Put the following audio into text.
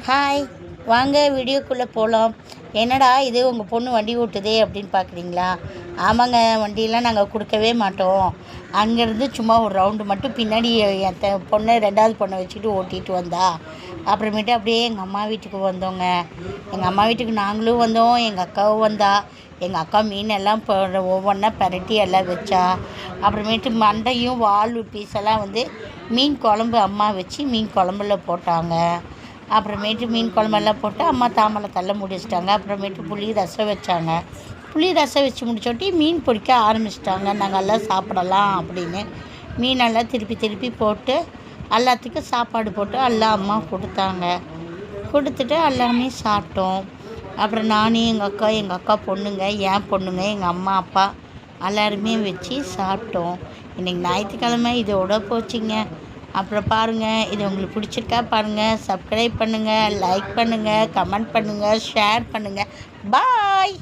Hi, வாங்க வீடியோக்குள்ளே போகலாம். என்னடா இது உங்கள் பொண்ணு வண்டி ஓட்டுதே அப்படின்னு பார்க்குறீங்களா? ஆமாங்க, வண்டியெல்லாம் நாங்கள் கொடுக்கவே மாட்டோம். அங்கேருந்து சும்மா ஒரு ரவுண்டு மட்டும் பின்னாடி என் பொண்ணை 2வது பொண்ணை வச்சுக்கிட்டு ஓட்டிகிட்டு வந்தா. அப்புறமேட்டு அப்படியே எங்கள் அம்மா வீட்டுக்கு வந்தோங்க. எங்கள் அம்மா வீட்டுக்கு நாங்களும் வந்தோம், எங்கள் அக்காவும் வந்தா. எங்கள் அக்கா மீனெல்லாம் ஒவ்வொன்றா பரட்டி எல்லாம் வச்சா. அப்புறமேட்டு மண்டையும் வால் பீஸெல்லாம் மீன் குழம்பு அம்மா வச்சு மீன் குழம்புல போட்டாங்க. அப்புறமேட்டு மீன் குழம்பெல்லாம் போட்டு அம்மா தாம்பழத்தல்ல முடிச்சிட்டாங்க. அப்புறமேட்டு புளி ரசம் வச்சாங்க. புளி ரசம் வச்சு முடிச்சோட்டி மீன் பொரிக்க ஆரம்பிச்சிட்டாங்க. நாங்கள் எல்லாம் சாப்பிடலாம் அப்படின்னு மீனெல்லாம் திருப்பி திருப்பி போட்டு எல்லாத்துக்கும் சாப்பாடு போட்டு எல்லாம் அம்மா கொடுத்தாங்க. கொடுத்துட்டு எல்லாமே சாப்பிட்டோம். அப்புறம் நானும் எங்கள் அக்கா பொண்ணுங்க, என் பொண்ணுங்க, எங்கள் அம்மா அப்பா எல்லாருமே வச்சு சாப்பிட்டோம். இன்றைக்கி ஞாயிற்றுக்கிழமை இதோட போச்சுங்க. அப்புறம் பாருங்கள், இது உங்களுக்கு பிடிச்சிருக்கா பாருங்கள், சப்ஸ்கிரைப் பண்ணுங்கள், லைக் பண்ணுங்கள், கமெண்ட் பண்ணுங்கள், ஷேர் பண்ணுங்கள். பாய்.